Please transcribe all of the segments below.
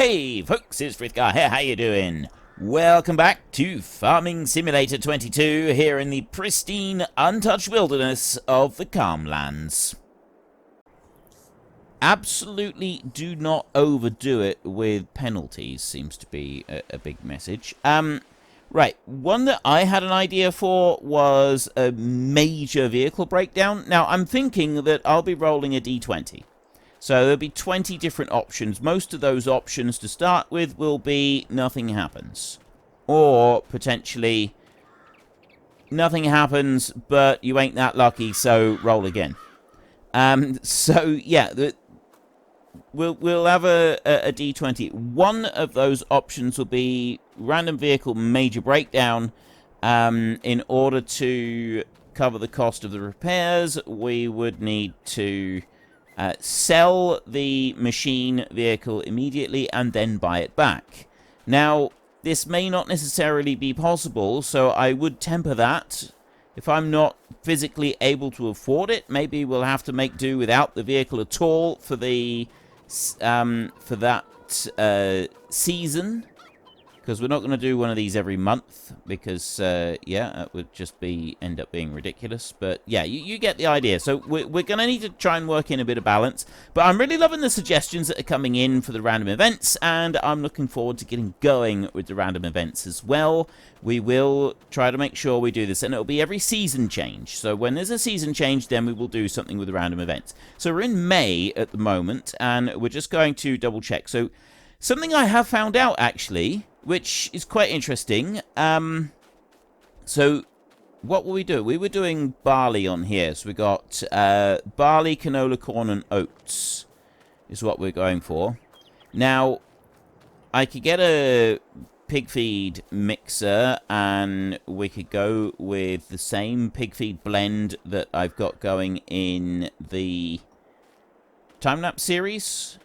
Hey folks, it's Frithgar here, how you doing? Welcome back to Farming Simulator 22 here in the pristine, untouched wilderness of the Calmlands. Absolutely do not overdo it with penalties, seems to be a big message. Right, one that I had an idea for was a major vehicle breakdown. Now, I'm thinking that I'll be rolling a D20. So there'll be 20 different options. Most of those options to start with will be nothing happens. Or, potentially, nothing happens, but you ain't that lucky, so roll again. So, yeah, we'll have a D20. One of those options will be random vehicle major breakdown. In order to cover the cost of the repairs, we would need to sell the machine vehicle immediately and then buy it back. Now, this may not necessarily be possible, so I would temper that. If I'm not physically able to afford it, maybe we'll have to make do without the vehicle at all for the for that season, because we're not going to do one of these every month, because yeah, that would just end up being ridiculous. But yeah, you get the idea. So we're going to need to try and work in a bit of balance. But I'm really loving the suggestions that are coming in for the random events, and I'm looking forward to getting going with the random events as well. We will try to make sure we do this, and it'll be every season change. So when there's a season change, then we will do something with the random events. So we're in May at the moment, and we're just going to double check. So something I have found out, actually, which is quite interesting. So what will we do? We were doing barley on here. So we got barley, canola, corn, and oats is what we're going for. Now, I could get a pig feed mixer, and we could go with the same pig feed blend that I've got going in the time-lapse series.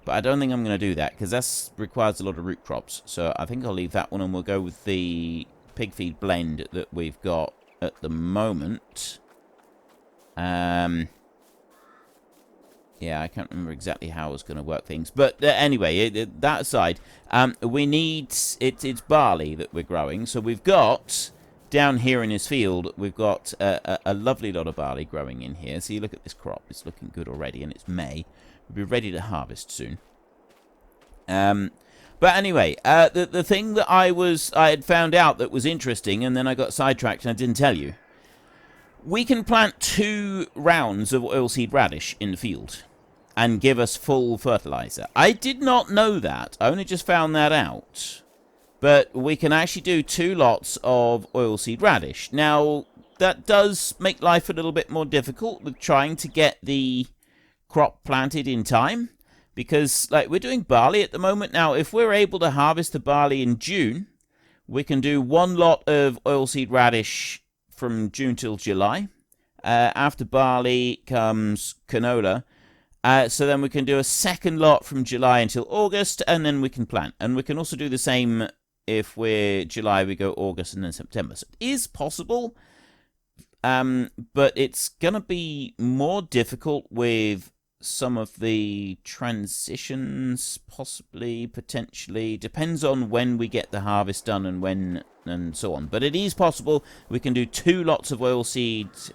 But I don't think I'm going to do that, because that requires a lot of root crops. So I think I'll leave that one, and we'll go with the pig feed blend that we've got at the moment. Yeah, I can't remember exactly how I was going to work things. But anyway, that aside, we need... It's barley that we're growing. So we've got... Down here in this field, we've got a lovely lot of barley growing in here. So you look at this crop. It's looking good already, and it's May. We'll be ready to harvest soon. But anyway, the thing that I had found out that was interesting, and then I got sidetracked and I didn't tell you. We can plant 2 rounds of oilseed radish in the field and give us full fertilizer. I did not know that. I only just found that out. But we can actually do 2 lots of oilseed radish. Now, that does make life a little bit more difficult with trying to get the crop planted in time, because like we're doing barley at the moment. Now, if we're able to harvest the barley in June, we can do 1 lot of oilseed radish from June till July. After barley comes canola, so then we can do a 2nd lot from July until August, and then we can plant. And we can also do the same if we're July, we go August and then September. So it is possible, but it's going to be more difficult with some of the transitions, possibly, potentially. Depends on when we get the harvest done and when, and so on. But it is possible we can do 2 lots of oilseed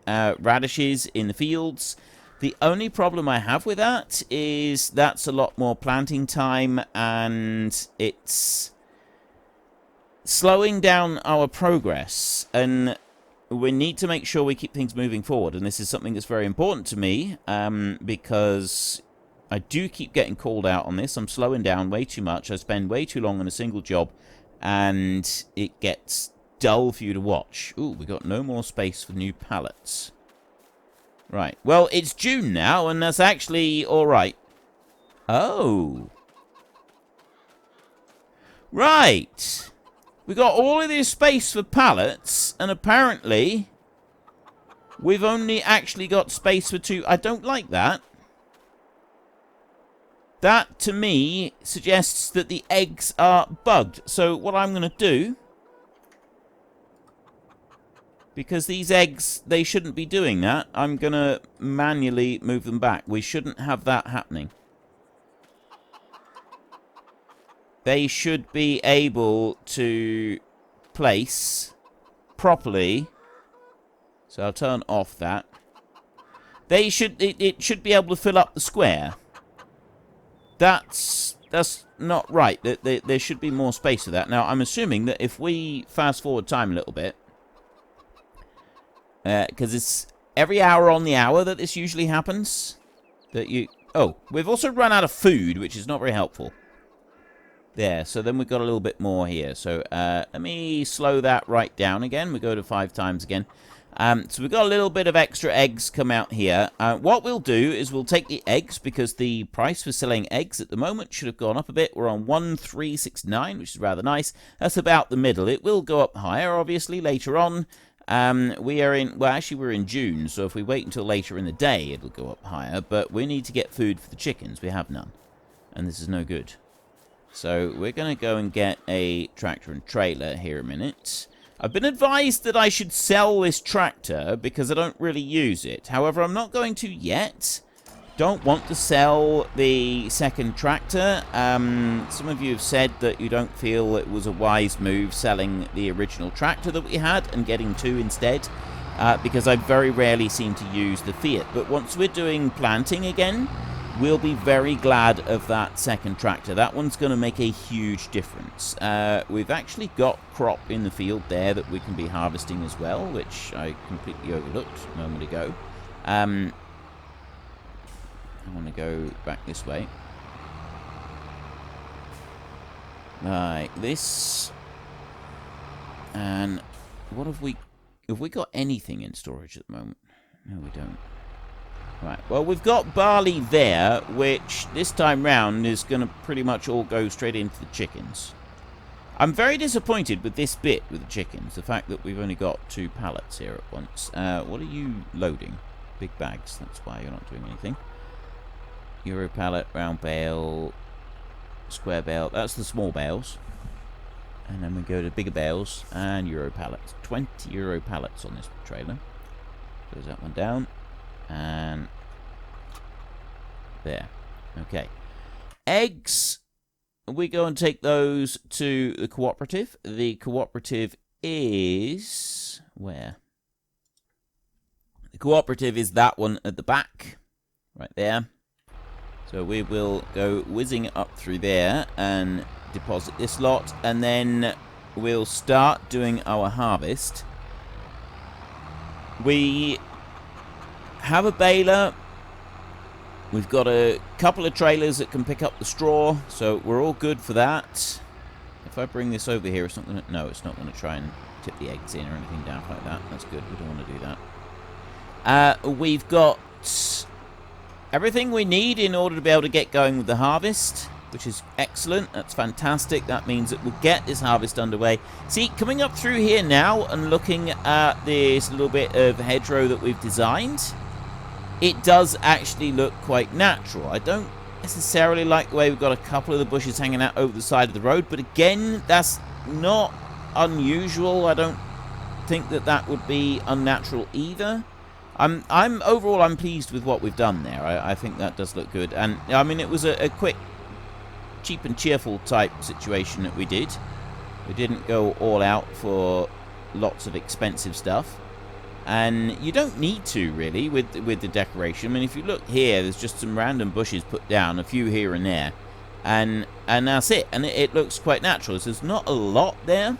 radishes in the fields. The only problem I have with that is that's a lot more planting time, and it's slowing down our progress, and we need to make sure we keep things moving forward. And this is something that's very important to me, because I do keep getting called out on this. I'm slowing down way too much. I spend way too long on a single job, and it gets dull for you to watch. Ooh, we got no more space for new pallets. Right, well, it's June now, and that's actually alright. Oh. Right. We got all of this space for pallets, and apparently we've only actually got space for 2. I don't like that. That, to me, suggests that the eggs are bugged. So what I'm going to do, because these eggs, they shouldn't be doing that, I'm going to manually move them back. We shouldn't have that happening. they should be able to place properly. So I'll turn off that. It should be able to fill up the square. That's not right. There should be more space for that. Now, I'm assuming that if we fast forward time a little bit, because it's every hour on the hour that this usually happens, that you... Oh, we've also run out of food, which is not very helpful. There, so then we've got a little bit more here. So let me slow that right down again. We go to 5 times again. So we've got a little bit of extra eggs come out here. What we'll do is we'll take the eggs, because the price for selling eggs at the moment should have gone up a bit. We're on 1,369, which is rather nice. That's about the middle. It will go up higher, obviously, later on. We're in June, so if we wait until later in the day, it'll go up higher. But we need to get food for the chickens. We have none. And this is no good. So we're going to go and get a tractor and trailer here a minute. I've been advised that I should sell this tractor because I don't really use it. However, I'm not going to yet. Don't want to sell the second tractor. Some of you have said that you don't feel it was a wise move selling the original tractor that we had and getting 2 instead. Because I very rarely seem to use the Fiat. But once we're doing planting again, we'll be very glad of that second tractor. That one's going to make a huge difference. We've actually got crop in the field there that we can be harvesting as well, which I completely overlooked a moment ago. I want to go back this way. Like this. And what have we got anything in storage at the moment? No, we don't. Right, well, we've got barley there, which this time round is going to pretty much all go straight into the chickens. I'm very disappointed with this bit with the chickens, the fact that we've only got 2 pallets here at once. What are you loading? Big bags, that's why you're not doing anything. Euro pallet, round bale, square bale, that's the small bales. And then we go to bigger bales and Euro pallets. 20 Euro pallets on this trailer. Close that one down. And there. Okay. Eggs. We go and take those to the cooperative. The cooperative is... where? The cooperative is that one at the back. Right there. So we will go whizzing up through there and deposit this lot. And then we'll start doing our harvest. We have a baler. We've got a couple of trailers that can pick up the straw, so we're all good for that. If I bring this over here, it's not going to... no, it's not going to try and tip the eggs in or anything down like that. That's good. We don't want to do that. We've got everything we need in order to be able to get going with the harvest, which is excellent. That's fantastic. That means that we'll get this harvest underway. See, coming up through here now and looking at this little bit of hedgerow that we've designed, it does actually look quite natural. I don't necessarily like the way we've got a couple of the bushes hanging out over the side of the road, but again, that's not unusual. I don't think that that would be unnatural either. Overall, I'm pleased with what we've done there. I think that does look good. And, I mean, it was a quick, cheap and cheerful type situation that we did. We didn't go all out for lots of expensive stuff. And you don't need to, really, with the decoration. I mean, if you look here, there's just some random bushes put down, a few here and there. And that's it. And it looks quite natural. So there's not a lot there.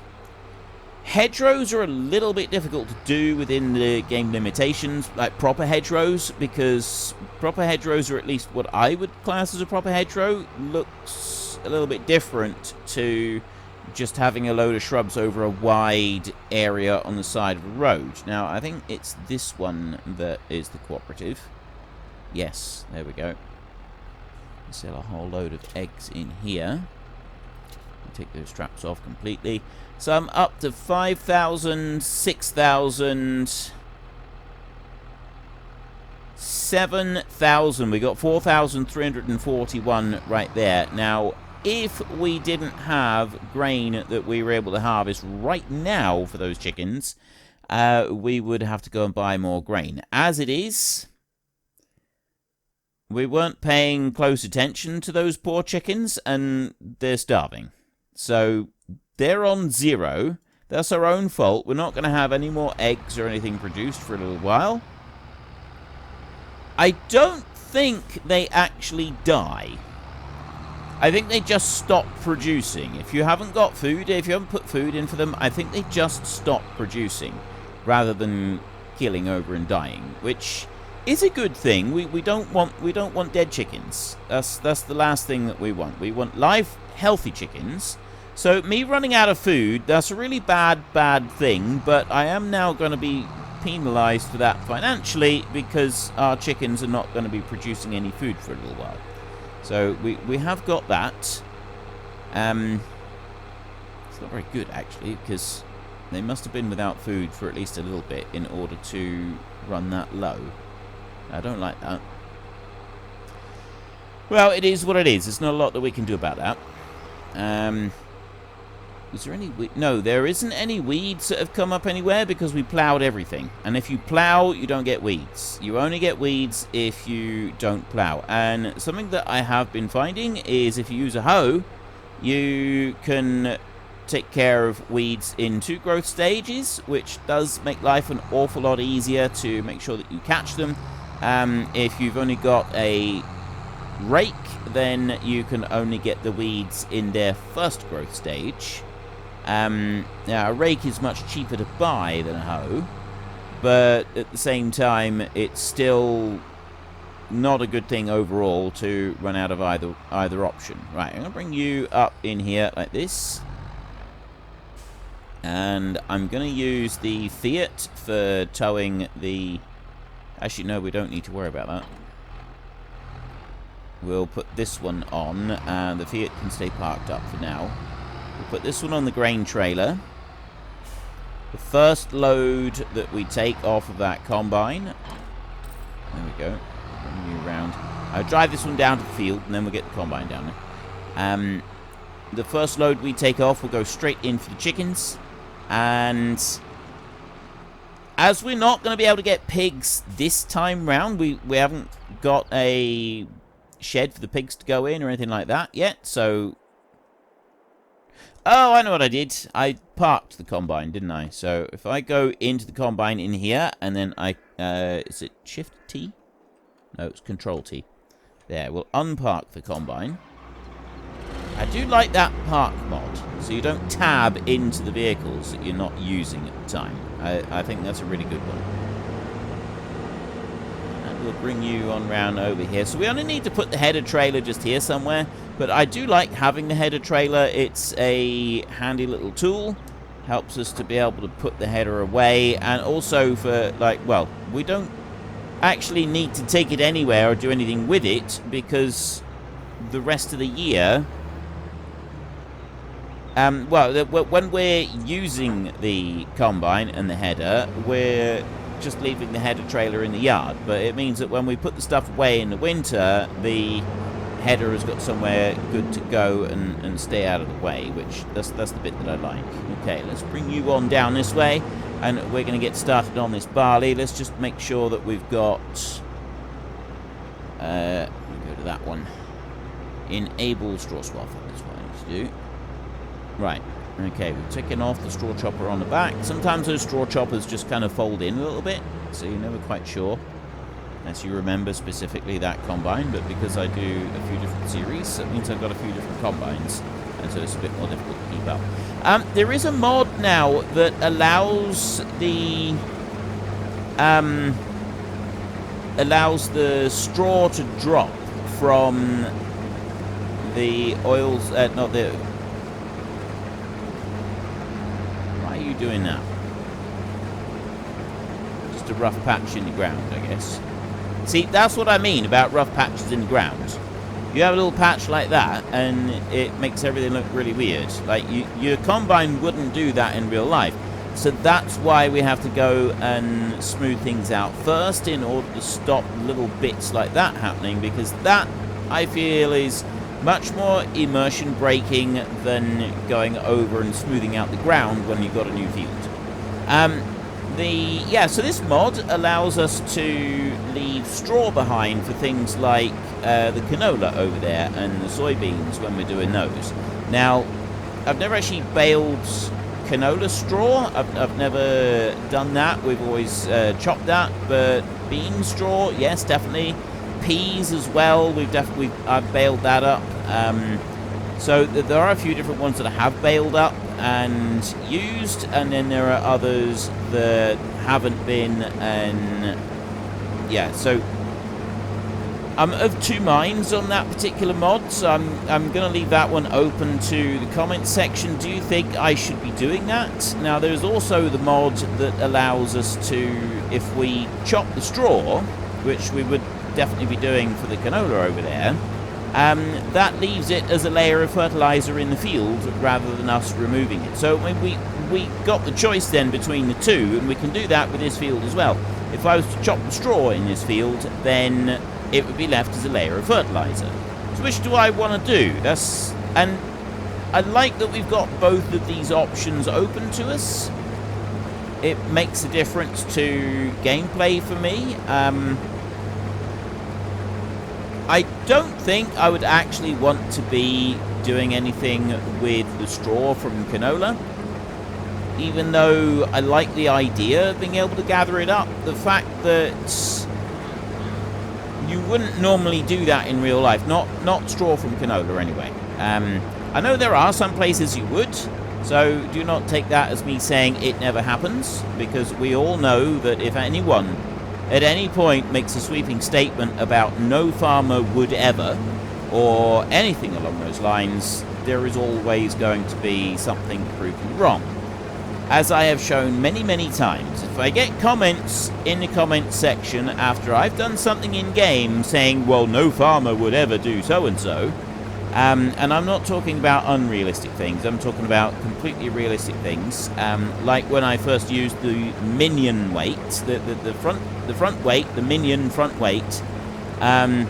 Hedgerows are a little bit difficult to do within the game limitations, like proper hedgerows, because proper hedgerows, or at least what I would class as a proper hedgerow, looks a little bit different to just having a load of shrubs over a wide area on the side of a road. Now, I think it's this one that is the cooperative. Yes, there we go. Sell a whole load of eggs in here. Take those straps off completely. So I'm up to 5,000, 6,000, 7,000. We got 4,341 right there. Now, if we didn't have grain that we were able to harvest right now for those chickens, we would have to go and buy more grain. As it is, we weren't paying close attention to those poor chickens, and they're starving. So they're on 0. That's our own fault. We're not going to have any more eggs or anything produced for a little while. I don't think they actually die. I think they just stop producing. If you haven't got food, if you haven't put food in for them, I think they just stop producing rather than keeling over and dying, which is a good thing. We don't want dead chickens. That's the last thing that we want. We want live, healthy chickens. So me running out of food, that's a really bad thing, but I am now going to be penalized for that financially because our chickens are not going to be producing any food for a little while. So we have got that. It's not very good actually, because they must have been without food for at least a little bit in order to run that low. I don't like that. Well, it is what it is. There's not a lot that we can do about that. Is there any no, there isn't any weeds that have come up anywhere because we ploughed everything. And if you plough, you don't get weeds. You only get weeds if you don't plough. And something that I have been finding is if you use a hoe, you can take care of weeds in 2 growth stages, which does make life an awful lot easier to make sure that you catch them. If you've only got a rake, then you can only get the weeds in their 1st growth stage. Now, a rake is much cheaper to buy than a hoe, but at the same time, it's still not a good thing overall to run out of either option. Right, I'm going to bring you up in here like this. And I'm going to use the Fiat for towing the... Actually, no, we don't need to worry about that. We'll put this one on, and the Fiat can stay parked up for now. We'll put this one on the grain trailer. The first load that we take off of that combine. There we go. Bring you around. I'll drive this one down to the field, and then we'll get the combine down there. The first load we take off will go straight in for the chickens. And as we're not going to be able to get pigs this time round, we haven't got a shed for the pigs to go in or anything like that yet, so... Oh, I know what I did. I parked the combine, didn't I? So if I go into the combine in here, and then I... is it Shift T? No, it's Control T. There, we'll unpark the combine. I do like that park mod, so you don't tab into the vehicles that you're not using at the time. I think that's a really good one. And we'll bring you on round over here. So we only need to put the header trailer just here somewhere, but I do like having the header trailer. It's a handy little tool. Helps us to be able to put the header away, and also for, like, well, we don't actually need to take it anywhere or do anything with it, because the rest of the year... when we're using the combine and the header, we're just leaving the header trailer in the yard. But it means that when we put the stuff away in the winter, the header has got somewhere good to go and stay out of the way, which that's the bit that I like. Okay, let's bring you on down this way, and we're going to get started on this barley. Let's just make sure that we've got... we'll go to that one. Enable straw swather, that's what I need to do. Right, okay, we're taking off the straw chopper on the back. Sometimes those straw choppers just kind of fold in a little bit, so you're never quite sure, as you remember specifically that combine, but because I do a few different series, that means I've got a few different combines, and so it's a bit more difficult to keep up. There is a mod now that allows the straw to drop from the oils, not the... doing that. Just a rough patch in the ground, I guess. See, that's what I mean about rough patches in the ground. You have a little patch like that, and it makes everything look really weird. Like, your combine wouldn't do that in real life. So that's why we have to go and smooth things out first in order to stop little bits like that happening, because that, I feel, is much more immersion breaking than going over and smoothing out the ground when you've got a new field. So this mod allows us to leave straw behind for things like the canola over there and the soybeans when we're doing those. Now, I've never actually baled canola straw. I've never done that. We've always chopped that, but bean straw, yes, definitely. Peas as well. I've baled that up. So there are a few different ones that I have baled up and used, and then there are others that haven't been, and yeah, so I'm of two minds on that particular mod, so I'm going to leave that one open to the comments section. Do you think I should be doing that? Now, there's also the mod that allows us to, if we chop the straw, which we would definitely be doing for the canola over there, that leaves it as a layer of fertilizer in the field rather than us removing it. So we got the choice then between the two, and we can do that with this field as well. If I was to chop the straw in this field, then it would be left as a layer of fertilizer. So which do I want to do? And I like that we've got both of these options open to us. It makes a difference to gameplay for me. I don't think I would actually want to be doing anything with the straw from canola. Even though I like the idea of being able to gather it up, the fact that you wouldn't normally do that in real life, not straw from canola anyway. I know there are some places you would, so do not take that as me saying it never happens, because we all know that if anyone at any point makes a sweeping statement about no farmer would ever, or anything along those lines, there is always going to be something proven wrong. As I have shown many, many times, if I get comments in the comments section after I've done something in-game saying, well, no farmer would ever do so-and-so, and I'm not talking about unrealistic things, I'm talking about completely realistic things, like when I first used the minion weight, the front weight, the minion front weight, and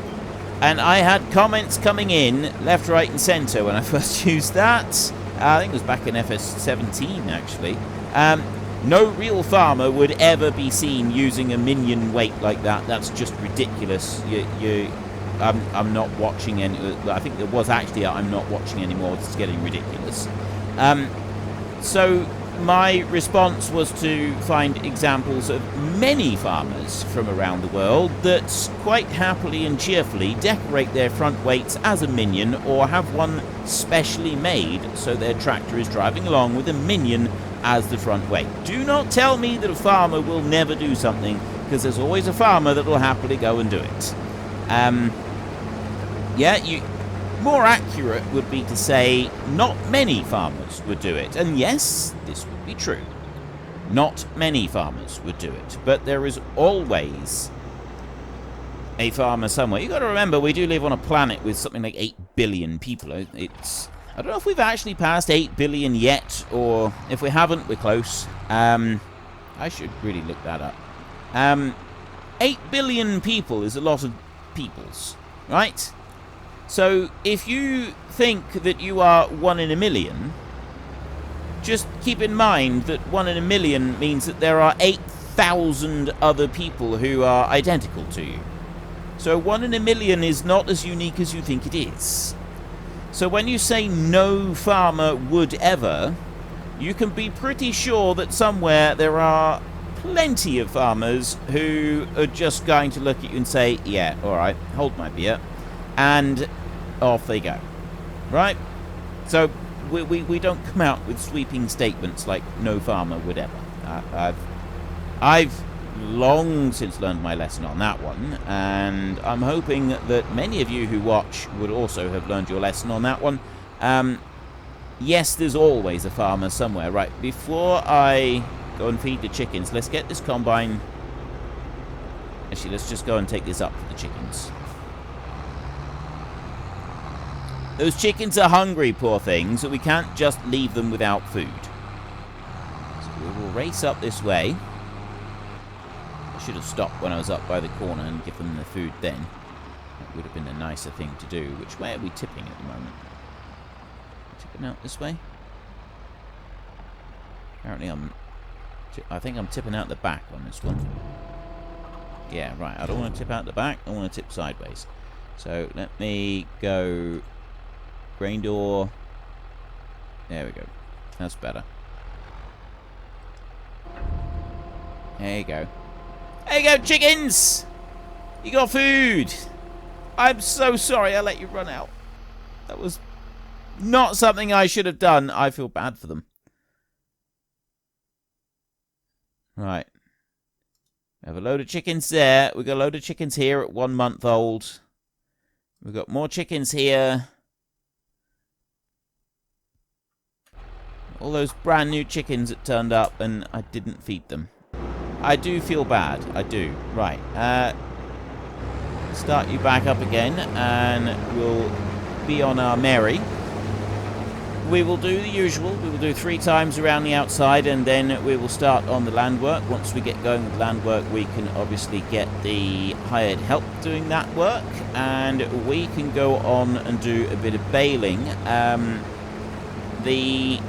I had comments coming in left, right, and centre when I first used that. I think it was back in FS22 actually. No real farmer would ever be seen using a minion weight like that. That's just ridiculous. I'm not watching any. I think there was actually I'm not watching anymore. It's getting ridiculous. So my response was to find examples of many farmers from around the world that quite happily and cheerfully decorate their front weights as a minion, or have one specially made so their tractor is driving along with a minion as the front weight. Do not tell me that a farmer will never do something, because there's always a farmer that will happily go and do it. More accurate would be to say not many farmers would do it. And yes, this would be true. Not many farmers would do it. But there is always a farmer somewhere. You've got to remember, we do live on a planet with something like 8 billion people. I don't know if we've actually passed 8 billion yet, or if we haven't, we're close. I should really look that up. 8 billion people is a lot of peoples, right? So, if you think that you are 1 in a million, just keep in mind that 1 in a million means that there are 8,000 other people who are identical to you. So 1 in a million is not as unique as you think it is. So when you say no farmer would ever, you can be pretty sure that somewhere there are plenty of farmers who are just going to look at you and say, yeah, alright, hold my beer, and off they go. Right? So we don't come out with sweeping statements like no farmer would ever. I've long since learned my lesson on that one, and I'm hoping that many of you who watch would also have learned your lesson on that one. Yes, there's always a farmer somewhere. Right, before I go and feed the chickens, let's get this combine. Actually, let's just go and take this up for the chickens. Those chickens are hungry, poor things, so we can't just leave them without food. So we will race up this way. I should have stopped when I was up by the corner and give them the food then. That would have been a nicer thing to do. Which way are we tipping at the moment? Tipping out this way? Apparently I'm I think I'm tipping out the back on this one. Yeah, right. I don't want to tip out the back. I want to tip sideways. So let me go grain door. There we go. That's better. There you go. There you go, chickens! You got food! I'm so sorry I let you run out. That was not something I should have done. I feel bad for them. Right. We have a load of chickens there. We've got a load of chickens here at 1 month old. We've got more chickens here. All those brand new chickens that turned up and I didn't feed them. I do feel bad. I do. Right. Start you back up again and we'll be on our merry. We will do the usual. We will do 3 times around the outside and then we will start on the land work. Once we get going with land work, we can obviously get the hired help doing that work and we can go on and do a bit of baling. The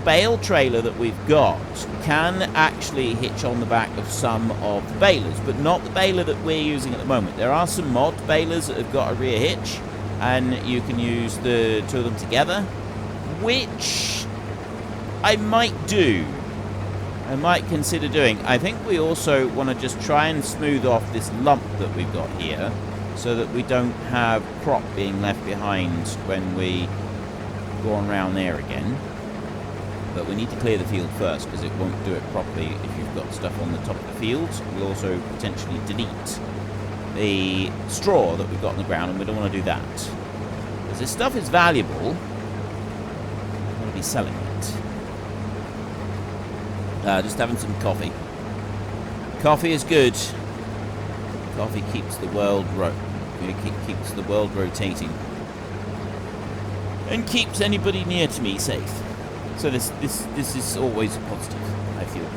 bale trailer that we've got can actually hitch on the back of some of the balers, but not the baler that we're using at the moment. There are some mod balers that have got a rear hitch, and you can use the 2 of them together, which I might do. I might consider doing. I think we also want to just try and smooth off this lump that we've got here, so that we don't have crop being left behind when we go on round there again. But we need to clear the field first because it won't do it properly if you've got stuff on the top of the field. We'll also potentially delete the straw that we've got on the ground, and we don't want to do that. Because this stuff is valuable, we want to be selling it. Just having some coffee. Coffee is good. Coffee keeps the world keeps the world rotating. And keeps anybody near to me safe. So this is always a positive, I feel.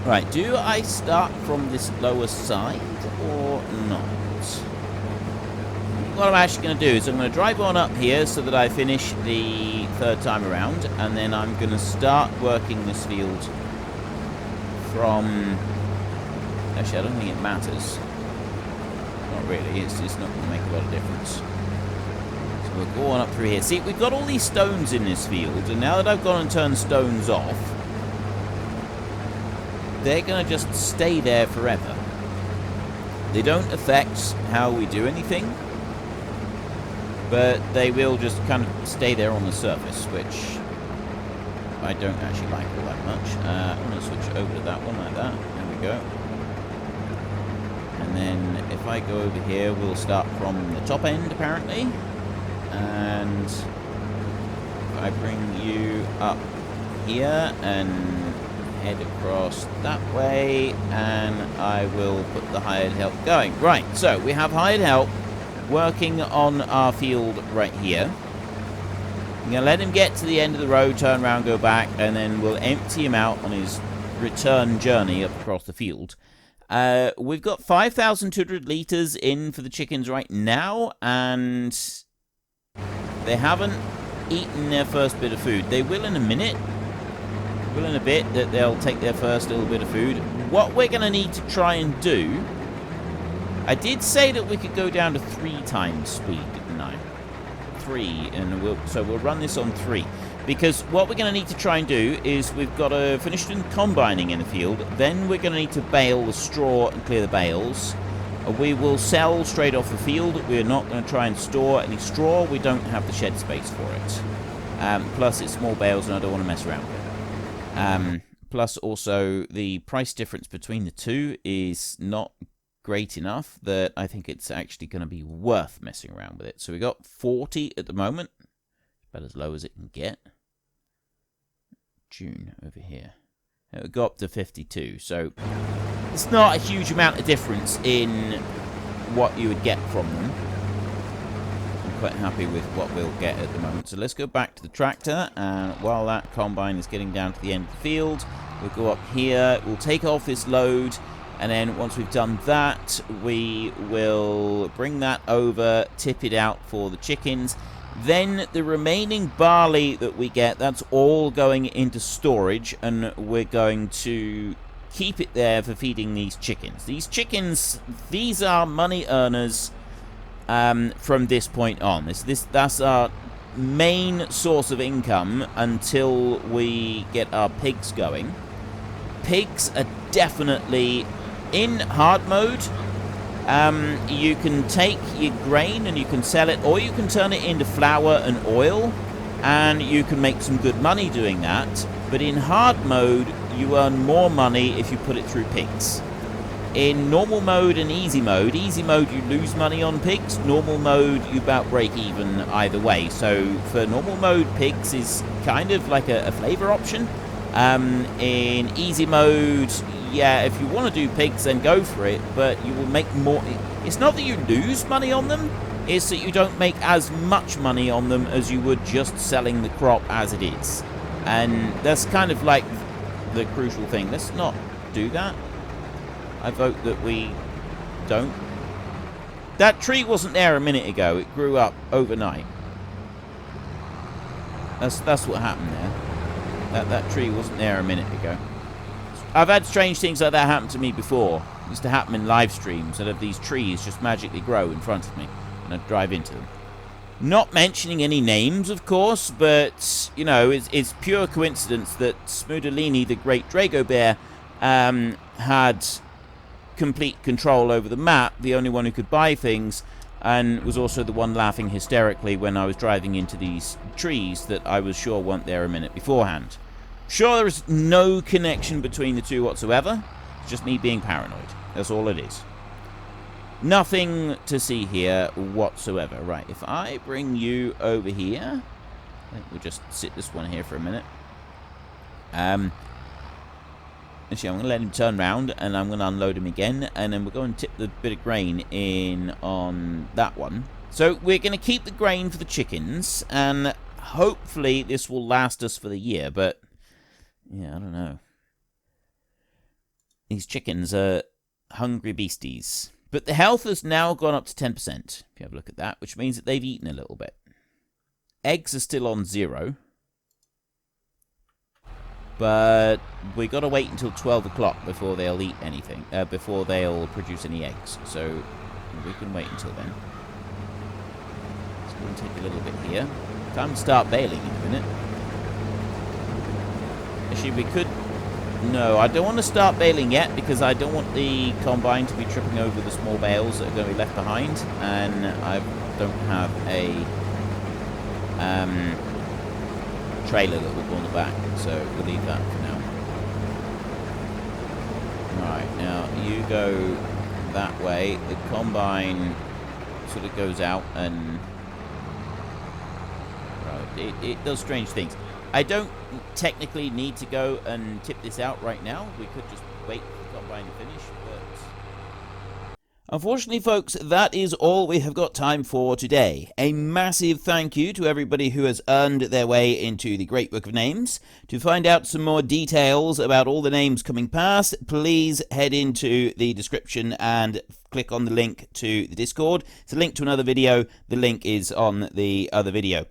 Right, do I start from this lower side or not? What I'm actually going to do is I'm going to drive on up here so that I finish the 3rd time around, and then I'm going to start working this field from... Actually, I don't think it matters. Not really, it's not going to make a lot of difference. We'll go on up through here. See, we've got all these stones in this field, and now that I've gone and turned stones off, they're going to just stay there forever. They don't affect how we do anything, but they will just kind of stay there on the surface, which I don't actually like all that much. I'm going to switch over to that one like that. There we go. And then if I go over here, we'll start from the top end, apparently. And if I bring you up here and head across that way, and I will put the hired help going. Right, so we have hired help working on our field right here. I'm going to let him get to the end of the road, turn around, go back, and then we'll empty him out on his return journey up across the field. We've got 5,200 litres in for the chickens right now, and they haven't eaten their first bit of food. They will in a minute. Will in a bit that they'll take their first little bit of food. What we're going to need to try and do... I did say that we could go down to 3 times speed, didn't I? 3, and so we'll run this on 3. Because what we're going to need to try and do is we've got to finish doing combining in the field. Then we're going to need to bale the straw and clear the bales. We will sell straight off the field. We're not going to try and store any straw. We don't have the shed space for it. Plus, it's small bales and I don't want to mess around with it. Plus, also, the price difference between the two is not great enough that I think it's actually going to be worth messing around with it. So we got 40 at the moment. About as low as it can get. June over here. It would go up to 52. So it's not a huge amount of difference in what you would get from them. I'm quite happy with what we'll get at the moment. So let's go back to the tractor, and while that combine is getting down to the end of the field, we'll go up here, we'll take off this load, and then once we've done that, we will bring that over, tip it out for the chickens. Then the remaining barley that we get, that's all going into storage, and we're going to keep it there for feeding these chickens. These chickens, these are money earners from this point on. That's our main source of income until we get our pigs going. Pigs are definitely in hard mode. You can take your grain and you can sell it, or you can turn it into flour and oil, and you can make some good money doing that. But in hard mode, you earn more money if you put it through pigs. In normal mode and easy mode you lose money on pigs. Normal mode, you about break even either way. So for normal mode, pigs is kind of like a flavor option. In easy mode, yeah, if you want to do pigs, then go for it, but you will make more. It's not that you lose money on them, it's that you don't make as much money on them as you would just selling the crop as it is. And that's kind of like the crucial thing. Let's not do that. I vote that we don't. That tree wasn't there a minute ago. It grew up overnight. That's what happened there. That tree wasn't there a minute ago. I've had strange things like that happen to me before. It used to happen in live streams, and these trees just magically grow in front of me, and I'd drive into them. Not mentioning any names, of course, but, you know, it's pure coincidence that Smudolini, the great Drago bear, had complete control over the map, the only one who could buy things, and was also the one laughing hysterically when I was driving into these trees that I was sure weren't there a minute beforehand. Sure, there is no connection between the two whatsoever. It's just me being paranoid. That's all it is. Nothing to see here whatsoever. Right, if I bring you over here, I think we'll just sit this one here for a minute. Actually, I'm going to let him turn around, and I'm going to unload him again, and then we'll go and tip the bit of grain in on that one. So we're going to keep the grain for the chickens, and hopefully this will last us for the year, but yeah, I don't know. These chickens are hungry beasties. But the health has now gone up to 10%, if you have a look at that, which means that they've eaten a little bit. Eggs are still on 0. But we got to wait until 12 o'clock before they'll eat anything, before they'll produce any eggs. So we can wait until then. So we'll take a little bit here. Time to start baling in a minute. Actually, we could... No, I don't want to start baling yet, because I don't want the combine to be tripping over the small bales that are going to be left behind, and I don't have a trailer that will go on the back, so we'll leave that for now. Right, now you go that way. The combine sort of goes out and... Right, it does strange things. I don't technically need to go and tip this out right now. We could just wait for the combine to finish, but... Unfortunately, folks, that is all we have got time for today. A massive thank you to everybody who has earned their way into the Great Book of Names. To find out some more details about all the names coming past, please head into the description and click on the link to the Discord. It's a link to another video. The link is on the other video.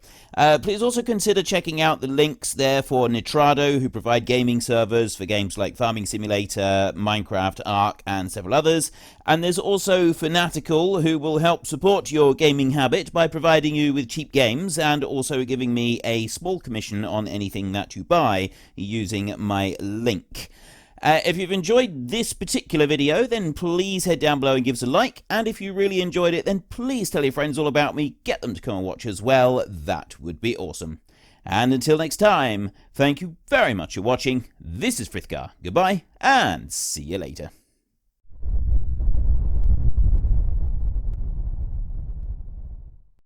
Please also consider checking out the links there for Nitrado, who provide gaming servers for games like Farming Simulator, Minecraft, Ark, and several others. And there's also Fanatical, who will help support your gaming habit by providing you with cheap games and also giving me a small commission on anything that you buy using my link. If you've enjoyed this particular video, then please head down below and give us a like. And if you really enjoyed it, then please tell your friends all about me. Get them to come and watch as well. That would be awesome. And until next time, thank you very much for watching. This is Frithgar. Goodbye, and see you later.